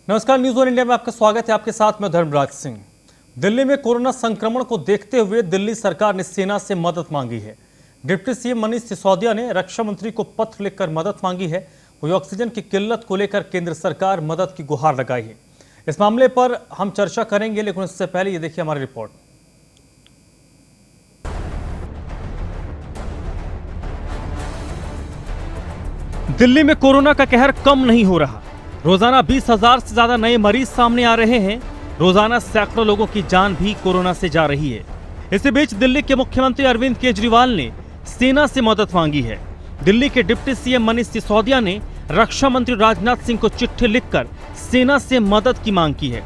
नमस्कार, news one India में आपका स्वागत है। आपके साथ मैं धर्मराज सिंह। दिल्ली में कोरोना संक्रमण को देखते हुए दिल्ली सरकार ने सेना से मदद मांगी है। डिप्टी सीएम मनीष सिसोदिया ने रक्षा मंत्री को पत्र लिखकर मदद मांगी है। वही ऑक्सीजन की किल्लत को लेकर केंद्र सरकार मदद की गुहार लगाई है। इस मामले पर हम चर्चा करेंगे, लेकिन इससे पहले ये देखिए हमारी रिपोर्ट। दिल्ली में कोरोना का कहर कम नहीं हो रहा। रोजाना 20,000 से ज्यादा नए मरीज सामने आ रहे हैं। रोजाना सैकड़ों लोगों की जान भी कोरोना से जा रही है। इसी बीच दिल्ली के मुख्यमंत्री अरविंद केजरीवाल ने सेना से मदद मांगी है। दिल्ली के डिप्टी सीएम मनीष सिसोदिया ने रक्षा मंत्री राजनाथ सिंह को चिट्ठी लिखकर सेना से मदद की मांग की है।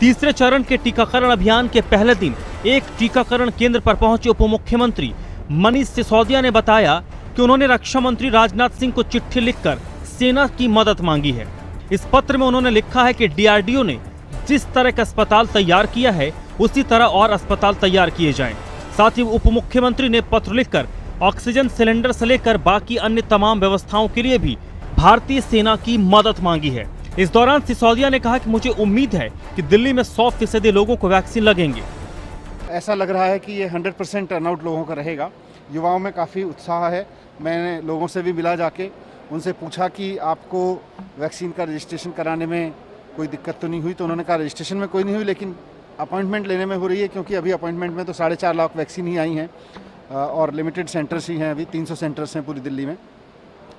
तीसरे चरण के टीकाकरण अभियान के पहले दिन एक टीकाकरण केंद्र पर पहुंचे उप मुख्यमंत्री मनीष सिसोदिया ने बताया कि उन्होंने रक्षा मंत्री राजनाथ सिंह को चिट्ठी लिखकर सेना की मदद मांगी है। इस पत्र में उन्होंने लिखा है कि डीआरडीओ ने जिस तरह का अस्पताल तैयार किया है उसी तरह और अस्पताल तैयार किए जाएं। साथ ही उप मुख्यमंत्री ने पत्र लिखकर ऑक्सीजन सिलेंडर से लेकर बाकी अन्य तमाम व्यवस्थाओं के लिए भी भारतीय सेना की मदद मांगी है। इस दौरान सिसोदिया ने कहा कि मुझे उम्मीद है कि दिल्ली में 100% लोगों को वैक्सीन लगेंगे। ऐसा लग रहा है कि ये 100% टर्नआउट लोगों का रहेगा। युवाओं में काफ़ी उत्साह है। मैंने लोगों से भी मिला, जाके उनसे पूछा कि आपको वैक्सीन का रजिस्ट्रेशन कराने में कोई दिक्कत तो नहीं हुई, तो उन्होंने कहा रजिस्ट्रेशन में कोई नहीं हुई, लेकिन अपॉइंटमेंट लेने में हो रही है, क्योंकि अभी अपॉइंटमेंट में तो 4.5 लाख वैक्सीन ही आई हैं और लिमिटेड सेंटर्स ही हैं। अभी 300 सेंटर्स हैं पूरी दिल्ली में।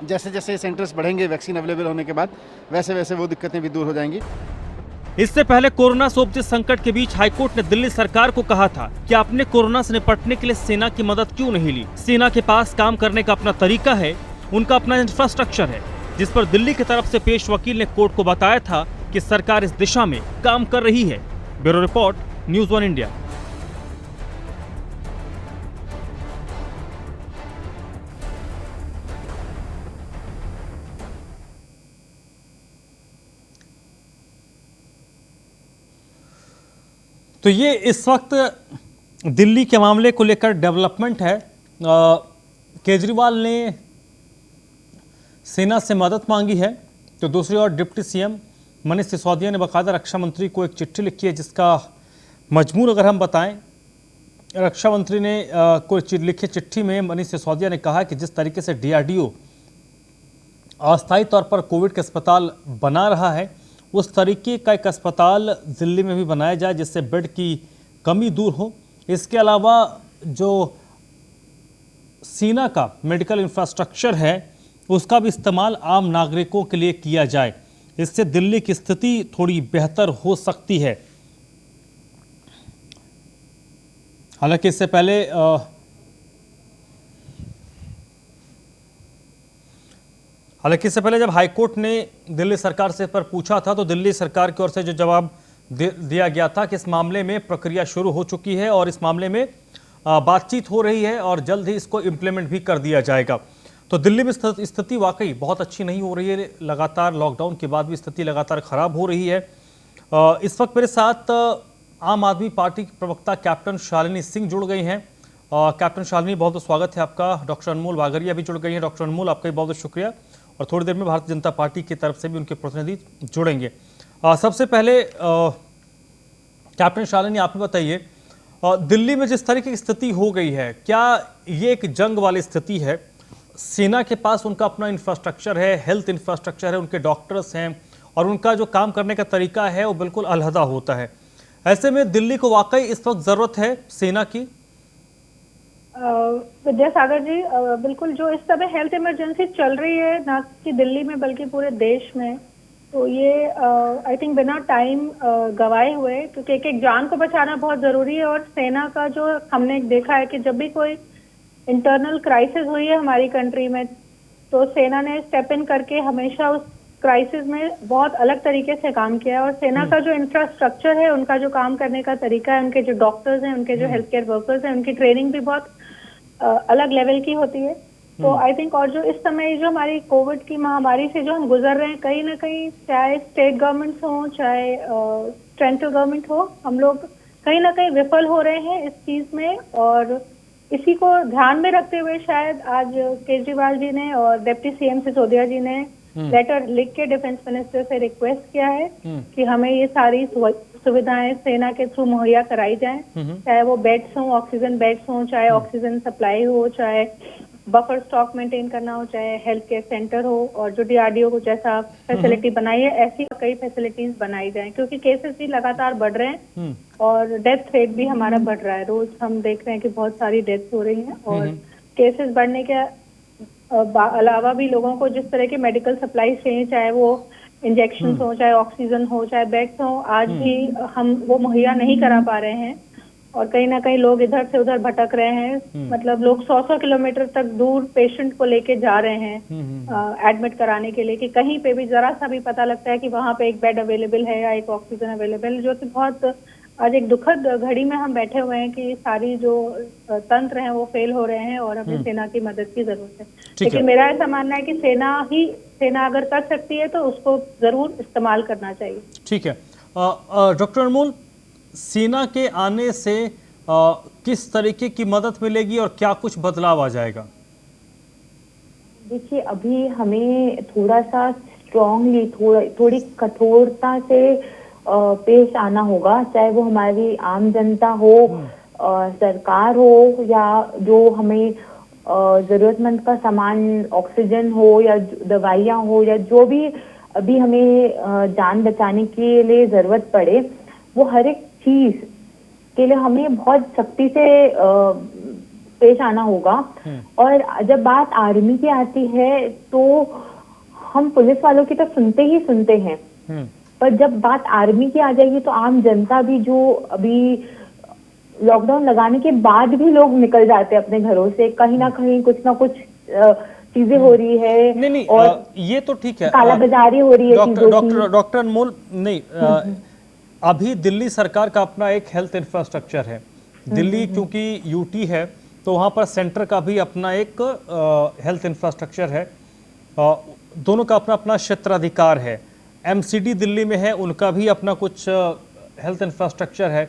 जैसे जैसे सेंटर्स बढ़ेंगे वैक्सीन अवेलेबल होने के बाद, वैसे वैसे वो दिक्कतें भी दूर हो जाएंगी। इससे पहले कोरोना से उपजे संकट के बीच हाईकोर्ट ने दिल्ली सरकार को कहा था कि आपने कोरोना से निपटने के लिए सेना की मदद क्यों नहीं ली। सेना के पास काम करने का अपना तरीका है, उनका अपना इंफ्रास्ट्रक्चर है, जिस पर दिल्ली की तरफ से पेश वकील ने कोर्ट को बताया था कि सरकार इस दिशा में काम कर रही है। Bureau report, news one India. तो ये इस वक्त दिल्ली के मामले को लेकर डेवलपमेंट है। केजरीवाल ने सेना से मदद मांगी है, तो दूसरी ओर डिप्टी सीएम मनीष सिसोदिया ने बाकायदा रक्षा मंत्री को एक चिट्ठी लिखी है, जिसका मजमून अगर हम बताएं, रक्षा मंत्री ने कोई लिखी चिट्ठी में मनीष सिसोदिया ने कहा कि जिस तरीके से डीआरडीओ अस्थायी तौर पर कोविड के अस्पताल बना रहा है, उस तरीके का एक अस्पताल दिल्ली में भी बनाया जाए, जिससे बेड की कमी दूर हो। इसके अलावा जो सेना का मेडिकल इंफ्रास्ट्रक्चर है उसका भी इस्तेमाल आम नागरिकों के लिए किया जाए। इससे दिल्ली की स्थिति थोड़ी बेहतर हो सकती है। हालांकि इससे पहले जब हाईकोर्ट ने दिल्ली सरकार से पर पूछा था, तो दिल्ली सरकार की ओर से जो जवाब दिया गया था कि इस मामले में प्रक्रिया शुरू हो चुकी है और इस मामले में बातचीत हो रही है और जल्द ही इसको इम्प्लीमेंट भी कर दिया जाएगा। तो दिल्ली में स्थिति वाकई बहुत अच्छी नहीं हो रही है। लगातार लॉकडाउन के बाद भी स्थिति लगातार खराब हो रही है। इस वक्त मेरे साथ आम आदमी पार्टी के प्रवक्ता कैप्टन शालिनी सिंह जुड़ गई हैं। कैप्टन शालिनी, बहुत बहुत स्वागत है आपका। डॉक्टर अनमोल बागरिया भी जुड़ गई हैं। डॉक्टर अनमोल, आपका भी बहुत बहुत शुक्रिया। और थोड़ी देर में भारतीय जनता पार्टी की तरफ से भी उनके प्रतिनिधि जुड़ेंगे। सबसे पहले कैप्टन शालिनी, आप ही बताइए, दिल्ली में जिस तरीके की स्थिति हो गई है, क्या ये एक जंग वाली स्थिति है? सेना के पास उनका अपना इंफ्रास्ट्रक्चर है, हेल्थ इंफ्रास्ट्रक्चर है, उनके डॉक्टर्स हैं और उनका जो काम करने का तरीका है वो बिल्कुल अलहदा होता है। ऐसे में दिल्ली को वाकई इस वक्त जरूरत है सेना की? विद्यासागर जी, बिल्कुल जो इस समय हेल्थ इमरजेंसी चल रही है ना कि दिल्ली में बल्कि पूरे देश में, तो ये आई थिंक बिना टाइम गवाए हुए, क्योंकि एक एक जान को बचाना बहुत जरूरी है। और सेना का जो हमने देखा है कि जब भी कोई इंटरनल क्राइसिस हुई है हमारी कंट्री में, तो सेना ने स्टेप इन करके हमेशा उस क्राइसिस में बहुत अलग तरीके से काम किया है। और सेना का जो इंफ्रास्ट्रक्चर है, उनका जो काम करने का तरीका है, उनके जो डॉक्टर्स हैं, उनके जो हेल्थ केयर वर्कर्स हैं, उनकी ट्रेनिंग भी बहुत अलग लेवल की होती है। तो आई थिंक, और जो इस समय जो हमारी कोविड की महामारी से जो हम गुजर रहे हैं, कहीं ना कहीं चाहे स्टेट गवर्नमेंट्स हो चाहे सेंट्रल गवर्नमेंट हो, हम लोग कहीं ना कहीं विफल हो रहे हैं इस चीज में। और इसी को ध्यान में रखते हुए शायद आज केजरीवाल जी ने और डिप्टी सीएम सिसोदिया जी ने लेटर लिख के डिफेंस मिनिस्टर से रिक्वेस्ट किया है कि हमें ये सारी सुविधाएं सेना के थ्रू मुहैया कराई जाएं, चाहे वो बेड्स हो, ऑक्सीजन बेड्स हो, चाहे ऑक्सीजन सप्लाई हो, चाहे बफर स्टॉक मेंटेन करना हो, चाहे हेल्थ केयर सेंटर हो, और जो DRDO को जैसा फैसिलिटी बनाई है ऐसी कई फैसिलिटीज बनाई जाएं, क्योंकि केसेस भी लगातार बढ़ रहे हैं और डेथ रेट भी हमारा बढ़ रहा है। रोज हम देख रहे हैं कि बहुत सारी डेथ हो रही हैं और केसेस बढ़ने के अलावा भी लोगों को जिस तरह की मेडिकल सप्लाई चाहिए, चाहे वो इंजेक्शन हो, चाहे ऑक्सीजन हो, चाहे बेड्स हो, आज भी हम वो मुहैया नहीं करा पा रहे हैं और कहीं ना कहीं लोग इधर से उधर भटक रहे हैं। मतलब लोग 100-100 किलोमीटर तक दूर पेशेंट को लेके जा रहे हैं एडमिट कराने के लिए, कि कहीं पे भी जरा सा भी पता लगता है कि वहां पे एक बेड अवेलेबल है या एक ऑक्सीजन अवेलेबल, जो कि बहुत आज एक दुखद घड़ी में हम बैठे हुए हैं कि सारी जो तंत्र हैं वो फेल हो रहे हैं और हमें सेना की मदद की जरूरत है। लेकिन मेरा ऐसा मानना है कि सेना अगर कर सकती है तो उसको जरूर इस्तेमाल करना चाहिए। ठीक है डॉक्टर अनमोल, सेना के आने से किस तरीके की मदद मिलेगी और क्या कुछ बदलाव आ जाएगा? देखिए, अभी हमें थोड़ा सा स्ट्रांगली थोड़ी कठोरता से पेश आना होगा, चाहे वो हमारी आम जनता हो, सरकार हो, या जो हमें जरूरतमंद का सामान, ऑक्सीजन हो या दवाइयाँ हो, या जो भी अभी हमें जान बचाने के लिए जरूरत पड़े, वो हर एक चीज के लिए हमें बहुत सख्ती से पेश आना होगा। और जब बात आर्मी की आती है तो हम पुलिस वालों की तो सुनते ही सुनते हैं, पर जब बात आर्मी की आ जाएगी तो आम जनता भी, जो अभी लॉकडाउन लगाने के बाद भी लोग निकल जाते हैं अपने घरों से, कहीं ना कहीं कुछ ना कुछ चीजें हो रही है। नहीं, और ये तो ठीक है, कालाबाजारी हो रही है डॉक्टर अनमोल, नहीं अभी दिल्ली सरकार का अपना एक हेल्थ इंफ्रास्ट्रक्चर है। दिल्ली क्योंकि यूटी है तो वहाँ पर सेंटर का भी अपना एक हेल्थ इंफ्रास्ट्रक्चर है, दोनों का अपना अपना क्षेत्राधिकार है। MCD दिल्ली में है, उनका भी अपना कुछ हेल्थ इंफ्रास्ट्रक्चर है।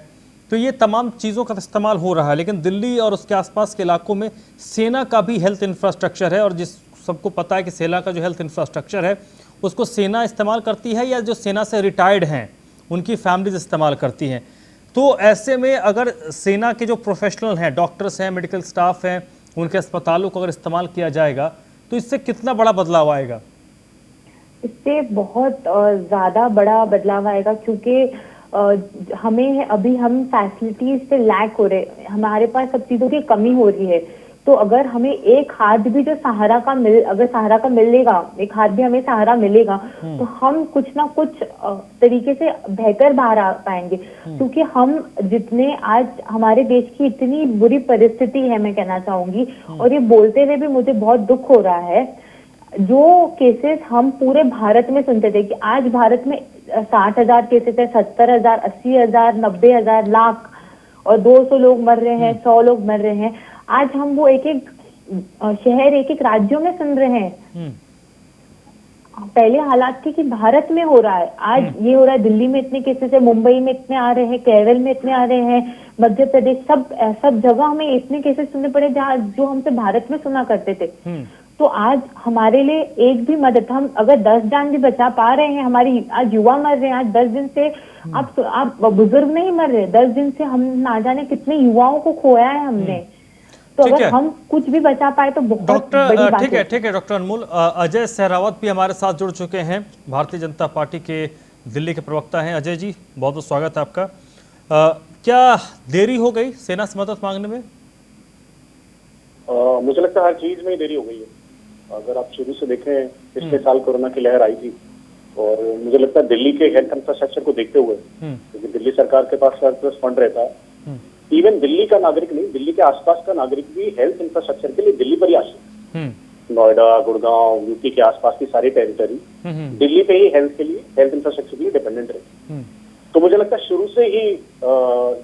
तो ये तमाम चीज़ों का इस्तेमाल हो रहा है, लेकिन दिल्ली और उसके आसपास के इलाकों में सेना का भी हेल्थ इंफ्रास्ट्रक्चर है, और जिस सबको पता है कि सेना का जो हेल्थ इंफ्रास्ट्रक्चर है उसको सेना इस्तेमाल करती है या जो सेना से रिटायर्ड हैं उनकी फैमिलीज इस्तेमाल करती हैं। तो ऐसे में अगर सेना के जो प्रोफेशनल हैं, डॉक्टर्स हैं, मेडिकल स्टाफ हैं, उनके अस्पतालों को अगर इस्तेमाल किया जाएगा तो इससे कितना बड़ा बदलाव आएगा? इससे बहुत ज़्यादा बड़ा बदलाव आएगा, क्योंकि हमें अभी हम फैसिलिटीज से लैक हो रहे, हमारे पास सब चीज़ों की कमी हो रही है। तो अगर हमें एक हाथ भी जो सहारा का मिलेगा, एक हाथ भी हमें सहारा मिलेगा, तो हम कुछ ना कुछ तरीके से बेहतर बाहर आ पाएंगे। क्योंकि हम जितने आज हमारे देश की इतनी बुरी परिस्थिति है, मैं कहना चाहूंगी, और ये बोलते हुए भी मुझे बहुत दुख हो रहा है, जो केसेस हम पूरे भारत में सुनते थे कि आज भारत में 60,000 केसेस है, 70,000, 80,000, 90,000, लाख और 200 लोग मर रहे हैं, 100 लोग मर रहे हैं। आज हम वो एक एक शहर, एक एक राज्यों में सुन रहे हैं। पहले हालात थी कि भारत में हो रहा है, आज ये हो रहा है, दिल्ली में इतने केसेस है, मुंबई में इतने आ रहे हैं, केरल में इतने आ रहे हैं, मध्य प्रदेश, सब जगह हमें इतने केसेस सुनने पड़े जहाँ जो हमसे भारत में सुना करते थे। तो आज हमारे लिए एक भी मदद, हम अगर 10 जान भी बचा पा रहे हैं, हमारी आज युवा मर रहे हैं, आज 10 दिन से आप बुजुर्ग नहीं मर रहे, 10 दिन से हम ना जाने कितने युवाओं को खोया है हमने। तो अगर हम कुछ भी बचा पाए तो बहुत बड़ी बात है। ठीक है डॉक्टर अनमोल, अजय सहरावत भी हमारे साथ जुड़ चुके हैं, भारतीय जनता पार्टी के दिल्ली के प्रवक्ता हैं। अजय जी, बहुत बहुत स्वागत है आपका। क्या देरी हो गई सेना से मदद मांगने में? मुझे लगता है हर चीज में देरी हो गई है। अगर आप शुरू से देखें, पिछले साल कोरोना की लहर आई थी, और मुझे लगता है दिल्ली के हेल्थ इंफ्रास्ट्रक्चर को देखते हुए, क्योंकि दिल्ली सरकार के पास सरप्लस फंड रहता है, इवन दिल्ली का नागरिक नहीं, दिल्ली के आसपास का नागरिक भी हेल्थ इंफ्रास्ट्रक्चर के लिए दिल्ली पर ही आश्रित है। नोएडा, गुड़गांव, यूपी के आसपास की सारी टेरिटरी दिल्ली पे ही हेल्थ के लिए, हेल्थ इंफ्रास्ट्रक्चर के लिए डिपेंडेंट रहे। तो मुझे लगता है शुरू से ही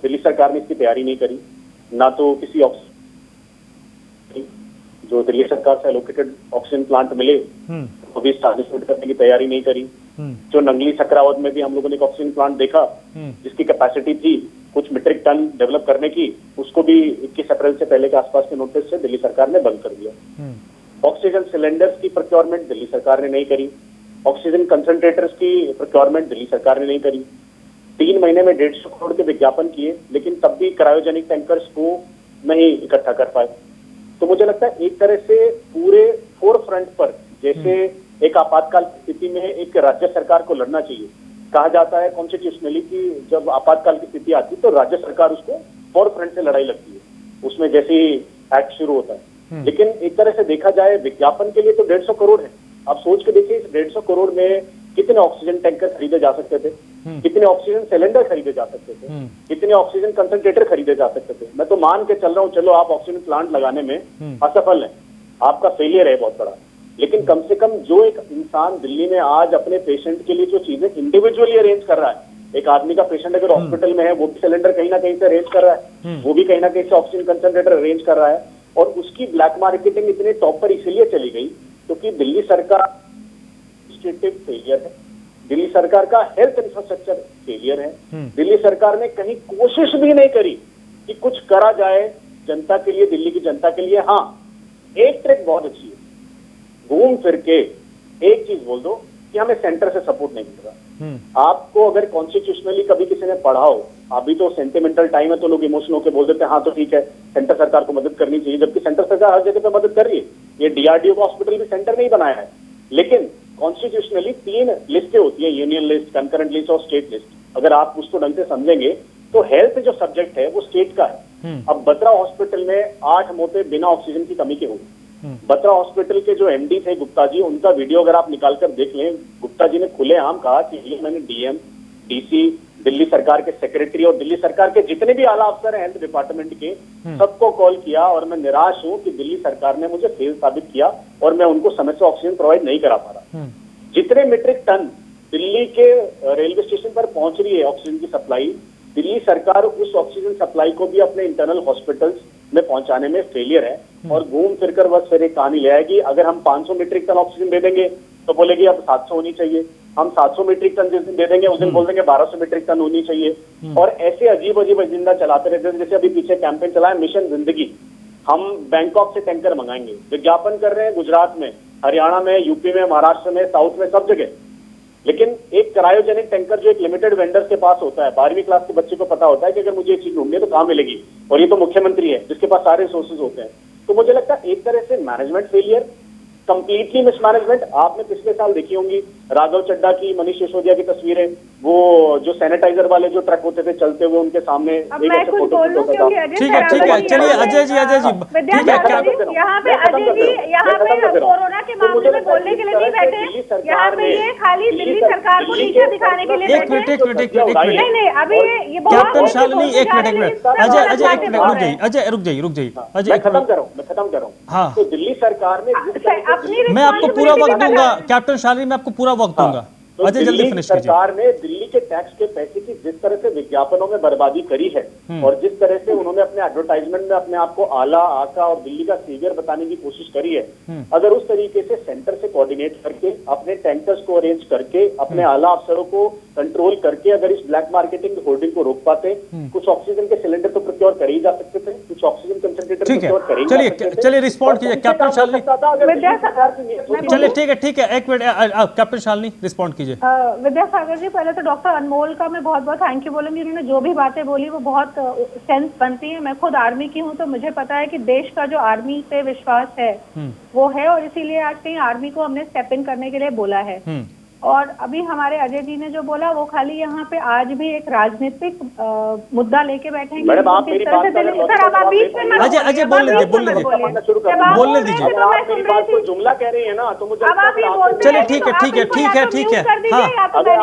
दिल्ली सरकार ने इसकी तैयारी नहीं करी, ना तो किसी जो दिल्ली सरकार से एलोकेटेड ऑक्सीजन प्लांट मिले वो भी स्टैब्लिशमेंट करने की तैयारी नहीं करी। जो नंगली सकरावत में भी हम लोगों ने एक ऑक्सीजन प्लांट देखा जिसकी कैपेसिटी थी कुछ मीट्रिक टन डेवलप करने की, उसको भी 21 अप्रैल से पहले के आसपास के नोटिस से दिल्ली सरकार ने बंद कर दिया। ऑक्सीजन सिलेंडर्स की प्रोक्योरमेंट दिल्ली सरकार ने नहीं करी, ऑक्सीजन कंसंट्रेटर्स की प्रोक्योरमेंट दिल्ली सरकार ने नहीं करी। 3 महीने में 150 करोड़ के विज्ञापन किए, लेकिन तब भी क्रायोजेनिक टैंकर्स को नहीं इकट्ठा कर पाए। तो मुझे लगता है एक तरह से पूरे फोर फ्रंट पर, जैसे एक आपातकाल की स्थिति में एक राज्य सरकार को लड़ना चाहिए, कहा जाता है कॉन्स्टिट्यूशनली कि जब आपातकाल की स्थिति आती है तो राज्य सरकार उसको फोर फ्रंट से लड़ाई लगती है, उसमें जैसे ही एक्ट शुरू होता है। लेकिन एक तरह से देखा जाए विज्ञापन के लिए तो 150 करोड़ है। आप सोच के देखिए, इस 150 करोड़ में कितने ऑक्सीजन टैंकर खरीदे जा सकते थे, कितने ऑक्सीजन सिलेंडर खरीदे जा सकते थे, कितने ऑक्सीजन कंसंट्रेटर खरीदे जा सकते थे। मैं तो मान के चल रहा हूँ, चलो आप ऑक्सीजन प्लांट लगाने में असफल है, आपका फेलियर है बहुत बड़ा, लेकिन कम से कम जो एक इंसान दिल्ली में आज अपने पेशेंट के लिए जो चीजें इंडिविजुअली अरेंज कर रहा है, एक आदमी का पेशेंट अगर हॉस्पिटल में है वो भी सिलेंडर कहीं ना कहीं से अरेंज कर रहा है, वो भी कहीं ना कहीं से ऑक्सीजन कंसंट्रेटर अरेंज कर रहा है, और उसकी ब्लैक मार्केटिंग इतने टॉप पर इसलिए चली गई क्योंकि दिल्ली सरकार फेलियर है, दिल्ली सरकार का हेल्थ इंफ्रास्ट्रक्चर फेलियर है, दिल्ली सरकार ने कहीं कोशिश भी नहीं करी कि कुछ करा जाए जनता के लिए, दिल्ली की जनता के लिए। हाँ, एक ट्रिक बहुत अच्छी है, घूम फिर के एक चीज बोल दो कि हमें सेंटर से सपोर्ट नहीं मिल रहा। आपको अगर कॉन्स्टिट्यूशनली कभी किसी ने पढ़ा हो, अभी तो सेंटिमेंटल टाइम है तो लोग इमोशनल होकर बोल देते हैं हाँ तो ठीक है सेंटर सरकार को मदद करनी चाहिए, जबकि सेंटर सरकार हर जगह पे मदद कर रही है। ये डीआरडीओ का हॉस्पिटल भी सेंटर नहीं बनाया है, लेकिन कॉन्स्टिट्यूशनली 3 लिस्टें होती है, यूनियन लिस्ट, कंकरेंट लिस्ट और स्टेट लिस्ट। अगर आप उसको ढंग से समझेंगे तो हेल्थ जो सब्जेक्ट है वो स्टेट का है। अब बत्रा हॉस्पिटल में 8 मौतें बिना ऑक्सीजन की कमी के हुई। बत्रा हॉस्पिटल के जो एमडी थे गुप्ता जी, उनका वीडियो अगर आप निकाल कर देख लें, गुप्ता जी ने खुलेआम कहा कि ये मैंने डीएम, डीसी, दिल्ली सरकार के सेक्रेटरी और दिल्ली सरकार के जितने भी आला अफसर हैं हेल्थ डिपार्टमेंट के, सबको कॉल किया और मैं निराश हूं कि दिल्ली सरकार ने मुझे फेल साबित किया और मैं उनको समय से ऑक्सीजन प्रोवाइड नहीं करा पा रहा। जितने मीट्रिक टन दिल्ली के रेलवे स्टेशन पर पहुंच रही है ऑक्सीजन की सप्लाई, दिल्ली सरकार उस ऑक्सीजन सप्लाई को भी अपने इंटरनल हॉस्पिटल्स में पहुंचाने में फेलियर है और घूम फिरकर बस फिर एक कहानी ले आएगी। अगर हम 500 मीट्रिक टन ऑक्सीजन दे देंगे तो बोलेगी अब 700 होनी चाहिए, हम 700 मीट्रिक टन जिस दिन दे देंगे उस दिन बोल देंगे 1200 मीट्रिक टन होनी चाहिए, और ऐसे अजीब अजीब एजेंडा चलाते रहते हैं। जैसे अभी पीछे कैंपेन चला है मिशन जिंदगी, हम बैंकॉक से टैंकर मंगाएंगे, विज्ञापन कर रहे हैं गुजरात में, हरियाणा में, यूपी में, महाराष्ट्र में, साउथ में, सब जगह, लेकिन एक क्रायोजेनिक टैंकर जो एक लिमिटेड वेंडर्स के पास होता है, 12वीं क्लास के बच्चे को पता होता है कि अगर मुझे ये चीज ढूंढनी है तो कहां मिलेगी, और ये तो मुख्यमंत्री है जिसके पास सारे रिसोर्सेज होते हैं। तो मुझे लगता है एक तरह से मैनेजमेंट फेलियर, कंप्लीटली मिसमैनेजमेंट। आपने पिछले साल देखी होंगी राघव चड्डा की, मनीष सिसोदिया की तस्वीरें, वो जो सैनिटाइजर वाले जो ट्रक होते थे चलते हुए उनके सामने अब मैं कुछ बोलूं क्योंकि ठीक है चलिए अजय जी ठीक है, यहाँ पे अजय जी यहाँ पे कोरोना के मामले में बोलने के लिए नहीं बैठे, यहाँ पे ये खाली दिल्ली सरकार को नीचे दिखाने के लिए बैठे। नहीं नहीं, अभी ये कैप्टन शालिनी एक मिनट अजय रुक जाइए अजय, मैं खत्म कर रहा हूँ। हाँ, तो दिल्ली सरकार ने मैं आपको पूरा वक्त दूंगा, कैप्टन शालिनी मैं आपको पूरा वक्त दूंगा। तो अजय जल्दी फिनिश कीजिए। सरकार ने दिल्ली के टैक्स के पैसे की जिस तरह से विज्ञापनों में बर्बादी करी है और जिस तरह से उन्होंने अपने एडवर्टाइजमेंट में अपने आप को आला, आका और दिल्ली का सीवियर बताने की कोशिश करी है, अगर उस तरीके से सेंटर से कोऑर्डिनेट करके अपने टैंकर्स को अरेंज करके अपने आला अफसरों को कंट्रोल करके अगर इस ब्लैक मार्केटिंग होर्डिंग को रोक पाते, कुछ ऑक्सीजन के सिलेंडर तो प्रोक्योर कर ही जा सकते थे, कुछ ऑक्सीजन कंसंट्रेटर प्रोक्योर कर ही जा सकते थे। चलिए रिस्पॉन्ड कीजिए कैप्टन शालिनी। चलिए ठीक है एक मिनट कैप्टन शालिनी रिस्पॉन्ड कीजिए। विद्यासागर जी, पहले तो डॉक्टर अनमोल का मैं बहुत बहुत थैंक यू बोलूंगी, उन्होंने जो भी बातें बोली वो बहुत सेंस बनती है। मैं खुद आर्मी की हूँ तो मुझे पता है कि देश का जो आर्मी पे विश्वास है वो है, और इसीलिए आज कहीं आर्मी को हमने स्टेप इन करने के लिए बोला है। और अभी हमारे अजय जी ने जो बोला वो खाली यहाँ पे आज भी एक राजनीतिक मुद्दा लेके बैठेंगे। मैडम आप मेरी बात कर रहे हैं, अजय बोलने दीजिए। आप मेरी बात को जुमला कह रही है ना, तो मुझे चलिए ठीक है हाँ,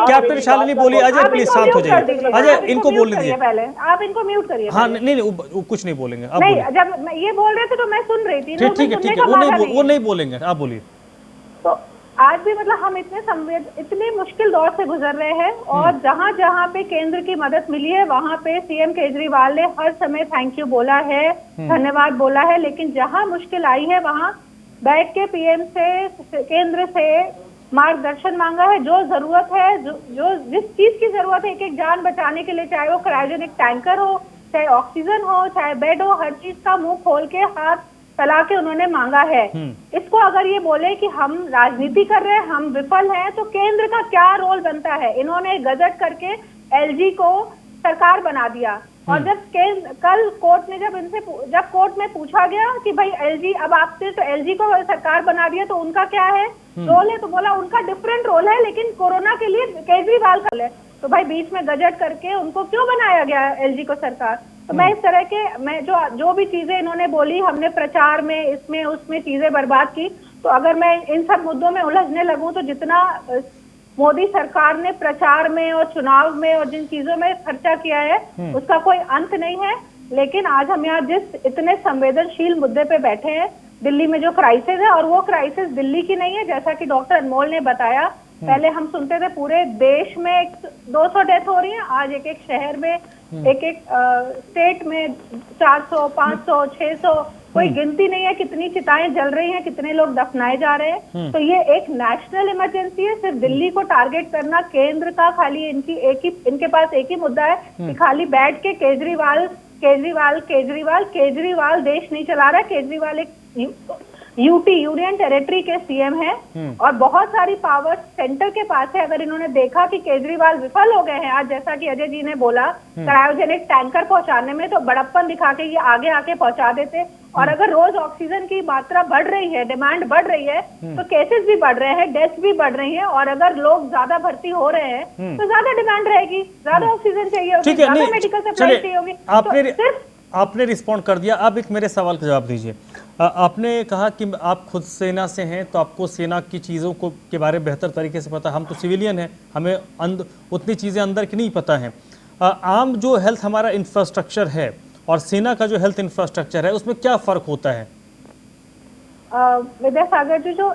कैप्टन शालिनी बोलिए। अजय प्लीज शांत हो जाइए, अजय इनको बोलने दीजिए। पहले आप इनको म्यूट करिए। हाँ नहीं कुछ नहीं बोलेंगे, आप नहीं, जब ये बोल रहे थे तो मैं सुन रही थी। ठीक है वो नहीं बोलेंगे, आप बोलिए। आज भी मतलब हम इतने मुश्किल दौर से गुजर रहे हैं, और जहां जहां पे केंद्र की मदद मिली है वहां पे सीएम केजरीवाल ने हर समय थैंक यू बोला है, धन्यवाद बोला है, लेकिन जहां मुश्किल आई है वहां बैठ के पीएम से, केंद्र से मार्गदर्शन मांगा है। जो जरूरत है, जो जिस चीज की जरूरत है एक एक जान बचाने के लिए, चाहे वो क्रायोजेनिक टैंकर हो, चाहे ऑक्सीजन हो, चाहे बेड हो, हर चीज का मुंह खोल के हाथ फैला के उन्होंने मांगा है। इसको अगर ये बोले कि हम राजनीति कर रहे हैं, हम विफल हैं, तो केंद्र का क्या रोल बनता है? इन्होंने गजट करके एलजी को सरकार बना दिया, और जब कल कोर्ट ने जब कोर्ट में पूछा गया कि भाई एलजी अब आपसे, तो एलजी को सरकार बना दिया, तो उनका क्या है रोल है? तो बोला उनका डिफरेंट रोल है, लेकिन कोरोना के लिए केजरीवाल का है। तो भाई बीच में गजट करके उनको क्यों बनाया गया एलजी को सरकार? तो मैं इस तरह के जो भी चीजें इन्होंने बोली, हमने प्रचार में इसमें उसमें चीजें बर्बाद की। तो अगर मैं इन सब मुद्दों में उलझने लगूं तो जितना मोदी सरकार ने प्रचार में और चुनाव में और जिन चीजों में खर्चा किया है उसका कोई अंत नहीं है। लेकिन आज हम यहाँ जिस इतने संवेदनशील मुद्दे पे बैठे हैं, दिल्ली में जो क्राइसिस है, और वो क्राइसिस दिल्ली की नहीं है, जैसा कि डॉक्टर अनमोल ने बताया। पहले हम सुनते थे पूरे देश में 200 डेथ हो रही है, आज एक एक शहर में, एक एक स्टेट में 400, 500, 600, कोई गिनती नहीं है कितनी चिताएं जल रही हैं, कितने लोग दफनाए जा रहे हैं। तो ये एक नेशनल इमरजेंसी है। सिर्फ दिल्ली को टारगेट करना केंद्र का खाली इनके पास एक ही मुद्दा है कि खाली बैठ के केजरीवाल देश नहीं चला रहा है। केजरीवाल एक यूटी यूनियन टेरिटरी के सीएम है और बहुत सारी पावर सेंटर के पास है। अगर इन्होंने देखा कि केजरीवाल विफल हो गए हैं, आज जैसा कि अजय जी ने बोला क्रायोजेनिक टैंकर पहुंचाने में, तो बड़प्पन दिखा के ये आगे आके पहुंचा देते। और अगर रोज ऑक्सीजन की मात्रा बढ़ रही है, डिमांड बढ़ रही है, तो केसेस भी बढ़ रहे हैं, डेथ्स भी बढ़ रही हैं, और अगर लोग ज्यादा भर्ती हो रहे हैं तो ज्यादा डिमांड रहेगी, ज्यादा ऑक्सीजन चाहिए होगी, ज्यादा मेडिकल सप्लाई चाहिए होगी। आपने रिस्पॉन्ड कर दिया। अब एक मेरे सवाल का जवाब दीजिए। आपने कहा कि आप खुद सेना से हैं, तो आपको सेना की चीज़ों को के बारे में बेहतर तरीके से पता। हम तो सिविलियन हैं, हमें उतनी चीज़ें अंदर की नहीं पता हैं। आम जो हेल्थ हमारा इंफ्रास्ट्रक्चर है और सेना का जो हेल्थ इंफ्रास्ट्रक्चर है, उसमें क्या फ़र्क होता है? विद्यासागर जी, जो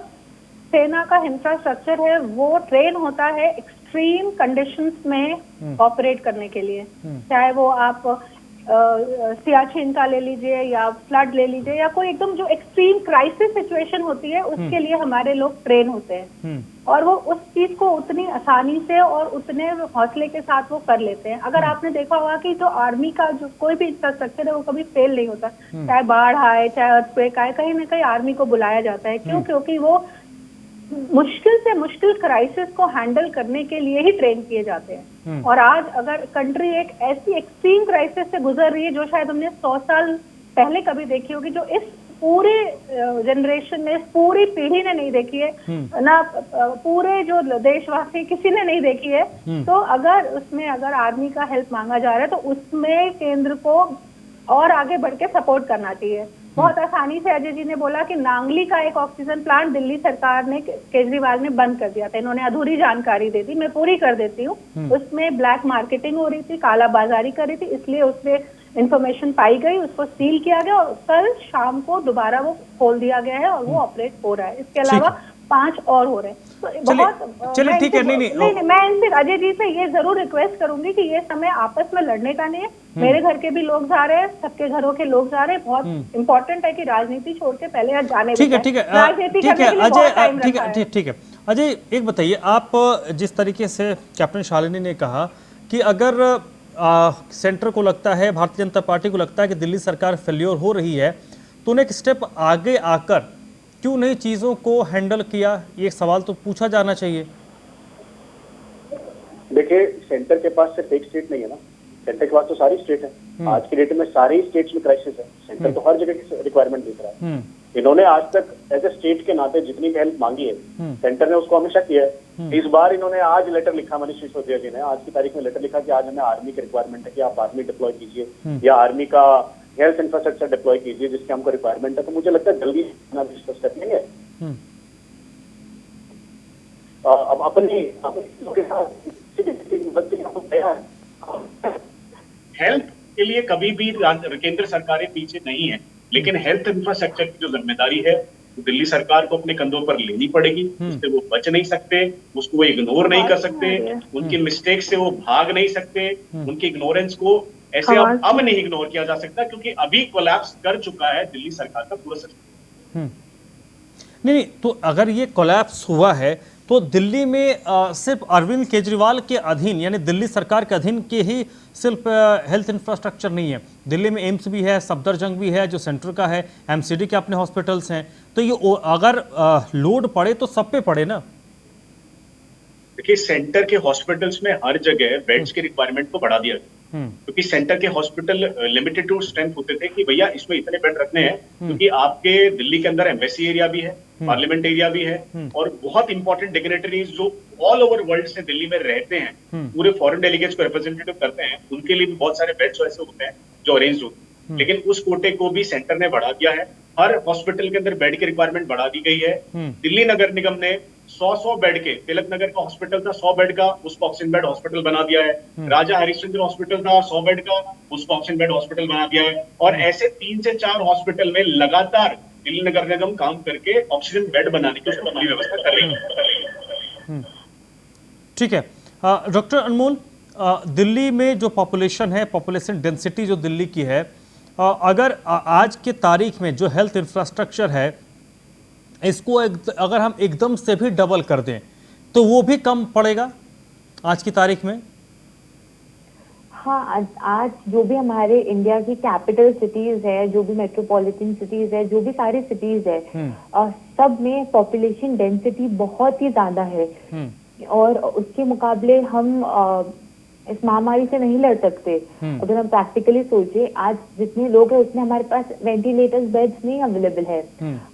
सेना का इंफ्रास्ट्रक्चर है वो ट्रेन होता है एक्सट्रीम कंडीशंस में ऑपरेट करने के लिए। चाहे वो आप सियाचिन का ले लीजिए या फ्लड ले लीजिए या कोई एकदम जो एक्सट्रीम क्राइसिस सिचुएशन होती है, उसके लिए हमारे लोग ट्रेन होते हैं और वो उस चीज को उतनी आसानी से और उतने हौसले के साथ वो कर लेते हैं। अगर आपने देखा होगा कि जो आर्मी का जो कोई भी इंफ्रास्ट्रक्चर है वो कभी फेल नहीं होता, चाहे बाढ़ आए चाहे अर्थक्वेक आए, कहीं ना कहीं आर्मी को बुलाया जाता है। क्यों? क्योंकि वो मुश्किल से मुश्किल क्राइसिस को हैंडल करने के लिए ही ट्रेन किए जाते हैं। और आज अगर कंट्री एक ऐसी एक्सट्रीम क्राइसिस से गुजर रही है जो शायद हमने 100 साल पहले कभी देखी होगी, जो इस पूरे जनरेशन ने, इस पूरी पीढ़ी ने नहीं देखी है ना, पूरे जो देशवासी किसी ने नहीं देखी है। तो अगर उसमें अगर आर्मी का हेल्प मांगा जा रहा है तो उसमें केंद्र को और आगे बढ़ के सपोर्ट करना चाहिए। बहुत आसानी से अजय जी ने बोला कि नांगली का एक ऑक्सीजन प्लांट दिल्ली सरकार ने, केजरीवाल ने बंद कर दिया था। इन्होंने अधूरी जानकारी दे दी, मैं पूरी कर देती हूँ। उसमें ब्लैक मार्केटिंग हो रही थी, काला बाजारी कर रही थी, इसलिए उसमें इंफॉर्मेशन पाई गई, उसको सील किया गया और कल शाम को दोबारा वो खोल दिया गया है और वो ऑपरेट हो रहा है। इसके अलावा 5 और हो रहे हैं। तो चलिए ठीक है। नहीं, मैं इनसे अजय जी से ये जरूर रिक्वेस्ट करूंगी कि ये समय आपस में लड़ने का नहीं है। मेरे घर के भी लोग जा रहे हैं, सबके घरों के लोग जा रहे हैं। बहुत इंपॉर्टेंट है कि राजनीति छोड़ के पहले आज जाने ठीक है अजय, एक बताइए, आप जिस तरीके से कैप्टन शालिनी ने कहा कि अगर सेंटर को लगता है, भारतीय जनता पार्टी को लगता है कि दिल्ली सरकार फेल्योर हो रही है, तो उन्हें एक स्टेप आगे आकर क्यों नहीं चीजों को हैंडल किया? ये सवाल तो पूछा जाना चाहिए। देखिए, सेंटर के पास सिर्फ एक स्टेट नहीं है ना, सेंटर के पास तो सारी स्टेट है। आज की डेट में सारी स्टेट्स में क्राइसिस है, सेंटर तो हर जगह की रिक्वायरमेंट देख रहा है। इन्होंने आज तक एज ए स्टेट के नाते जितनी हेल्प मांगी है, सेंटर ने उसको हमेशा किया है। इस बार इन्होंने आज लेटर लिखा, मनीष सिसोदिया जी ने आज की तारीख में लेटर लिखा कि आज हमें आर्मी की रिक्वायरमेंट है कि आप आर्मी डिप्लॉय कीजिए या आर्मी का हेल्थ इंफ्रास्ट्रक्चर डिप्लॉय कीजिए जिसकी हमको रिक्वायरमेंट है। तो मुझे लगता है जल्दी स्टेप लेंगे। अब अपनी हेल्थ के लिए कभी भी केंद्र सरकारें पीछे नहीं है, लेकिन हेल्थ इंफ्रास्ट्रक्चर की जो जिम्मेदारी है तो दिल्ली सरकार को अपने कंधों पर लेनी पड़ेगी। उससे वो बच नहीं सकते, उसको वो इग्नोर नहीं कर सकते, उनकी मिस्टेक से वो भाग नहीं सकते। उनकी इग्नोरेंस को ऐसे अब नहीं इग्नोर किया जा सकता, क्योंकि अभी कोलैप्स कर चुका है दिल्ली सरकार का पूरा सिस्टम। नहीं, तो अगर ये कोलैप्स हुआ है तो दिल्ली में सिर्फ अरविंद केजरीवाल के अधीन यानी दिल्ली सरकार के अधीन के ही सिर्फ हेल्थ इंफ्रास्ट्रक्चर नहीं है, दिल्ली में एम्स भी है, सफदरजंग भी है जो सेंटर का है, एमसीडी के अपने हॉस्पिटल्स हैं, तो ये अगर लोड पड़े तो सब पे पड़े ना। देखिए, सेंटर के हॉस्पिटल्स में हर जगह बेड्स की रिक्वायरमेंट को बढ़ा दिया गया, क्योंकि सेंटर के हॉस्पिटल लिमिटेड टू स्ट्रेंथ होते थे कि भैया इसमें इतने बेड रखने हैं, क्योंकि आपके दिल्ली के अंदर एम्बेसी एरिया भी है, पार्लियामेंट एरिया भी है, और बहुत इंपॉर्टेंट डिग्नेटरीज जो ऑल ओवर वर्ल्ड से दिल्ली में रहते हैं, पूरे फॉरेन डेलीगेट्स को रिप्रेजेंटेटिव करते हैं, उनके लिए भी बहुत सारे बेड्स ऐसे होते हैं जो अरेंज होते हैं। लेकिन उस कोटे को भी सेंटर ने बढ़ा दिया है, हर हॉस्पिटल के अंदर बेड की रिक्वायरमेंट बढ़ा दी गई है। दिल्ली नगर निगम ने 100 बेड के, तिलक नगर का हॉस्पिटल था 100 बेड का, उसको ऑक्सीजन बेड हॉस्पिटल बना दिया है। राजा हरिश्चंद्र हॉस्पिटल था 100 बेड का, उसको ऑक्सीजन बेड हॉस्पिटल बना दिया है। और ऐसे 3 से 4 हॉस्पिटल में लगातार दिल्ली नगर निगम काम करके ऑक्सीजन बेड बनाने की उसको पूरी व्यवस्था कर रही है। ठीक है डॉक्टर अनमोल, दिल्ली में जो पॉपुलेशन है, पॉपुलेशन डेंसिटी जो दिल्ली की है, अगर आज के तारीख में जो हेल्थ इंफ्रास्ट्रक्चर है इसको अगर हम एकदम से भी डबल कर दें तो वो भी कम पड़ेगा आज की तारीख में? हाँ, आज जो भी हमारे इंडिया की कैपिटल सिटीज है, जो भी मेट्रोपॉलिटन सिटीज है, जो भी सारी सिटीज है, सब में पॉपुलेशन डेंसिटी बहुत ही ज्यादा है। और उसके मुकाबले हम इस महामारी से नहीं लड़ सकते। अगर हम प्रैक्टिकली सोचे, आज जितने लोग हैं उतने हमारे पास वेंटिलेटर्स बेड्स नहीं अवेलेबल है।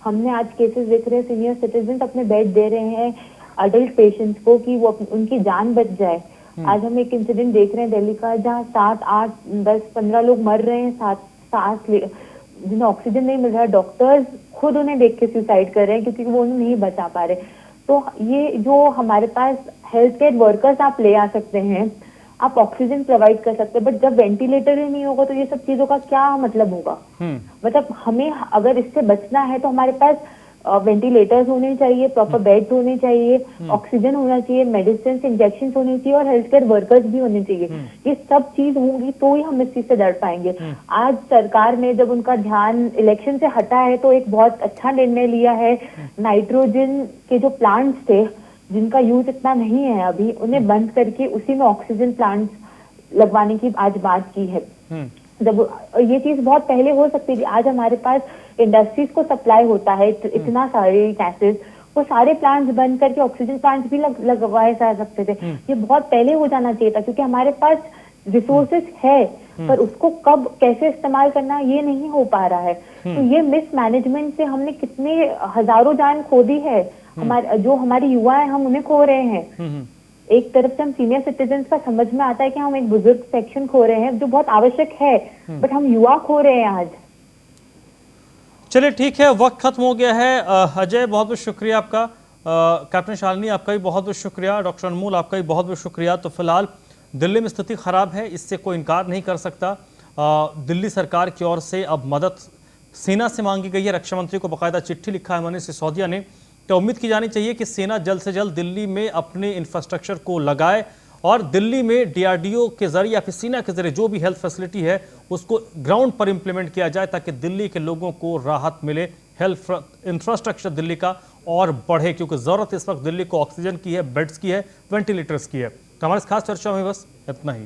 हमने आज केसेस देख रहे हैं, सीनियर सिटीजन अपने बेड दे रहे हैं अडल्ट पेशेंट्स को कि वो उनकी जान बच जाए। आज हम एक इंसिडेंट देख रहे हैं दिल्ली का, जहाँ 7, 8, 10, 15 लोग मर रहे हैं सांस जिन्हें ऑक्सीजन नहीं मिल रहा, डॉक्टर्स खुद उन्हें देख के सुसाइड कर रहे हैं क्योंकि वो उन्हें नहीं बचा पा रहे। तो ये जो हमारे पास हेल्थ केयर वर्कर्स आप ले आ सकते हैं, आप ऑक्सीजन प्रोवाइड कर सकते हैं, बट जब वेंटिलेटर ही नहीं होगा तो ये सब चीजों का क्या मतलब होगा? मतलब हमें अगर इससे बचना है तो हमारे पास वेंटिलेटर्स होने चाहिए, प्रॉपर बेड्स होने चाहिए, ऑक्सीजन होना चाहिए, मेडिसिन, इंजेक्शन होने चाहिए और हेल्थ केयर वर्कर्स भी होने चाहिए। ये सब चीज होंगी तो ही हम इस चीज से लड़ पाएंगे। आज सरकार ने जब उनका ध्यान इलेक्शन से हटा है तो एक बहुत अच्छा निर्णय लिया है। नाइट्रोजन के जो प्लांट्स थे जिनका यूज इतना नहीं है अभी, उन्हें बंद करके उसी में ऑक्सीजन प्लांट्स लगवाने की आज बात की है। जब ये चीज बहुत पहले हो सकती थी, आज हमारे पास इंडस्ट्रीज को सप्लाई होता है इतना सारे गैसेस, वो सारे प्लांट्स बंद करके ऑक्सीजन प्लांट्स भी लगवाए जा सकते थे। ये बहुत पहले हो जाना चाहिए था क्योंकि हमारे पास रिसोर्सेस है, पर उसको कब कैसे इस्तेमाल करना ये नहीं हो पा रहा है। तो ये मिसमैनेजमेंट से हमने कितने हजारों जान खो दी है। हमारे युवा है, हम उन्हें खो रहे हैं। एक तरफ से हम सीनियर सिटीजन का समझ में आता है कि हम एक बुजुर्ग सेक्शन खो रहे हैं जो बहुत आवश्यक है, बट हम युवा खो रहे हैं आज। चलिए ठीक है, वक्त खत्म हो गया है। अजय बहुत बहुत शुक्रिया आपका, कैप्टन शालिनी आपका भी बहुत बहुत शुक्रिया, डॉक्टर अनमोल आपका भी बहुत बहुत शुक्रिया। तो फिलहाल दिल्ली में स्थिति खराब है, इससे कोई इनकार नहीं कर सकता। दिल्ली सरकार की ओर से अब मदद सेना से मांगी गई है, रक्षा मंत्री को बाकायदा चिट्ठी लिखा है मनीष सिसोदिया ने। तो उम्मीद की जानी चाहिए कि सेना जल्द से जल्द दिल्ली में अपने इंफ्रास्ट्रक्चर को लगाए और दिल्ली में डीआरडीओ के जरिए या फिर सेना के जरिए जो भी हेल्थ फैसिलिटी है उसको ग्राउंड पर इंप्लीमेंट किया जाए ताकि दिल्ली के लोगों को राहत मिले, हेल्थ इंफ्रास्ट्रक्चर दिल्ली का और बढ़े, क्योंकि ज़रूरत इस वक्त दिल्ली को ऑक्सीजन की है, बेड्स की है, वेंटिलेटर्स की है। तो हमारे इस खास चर्चा में बस इतना ही।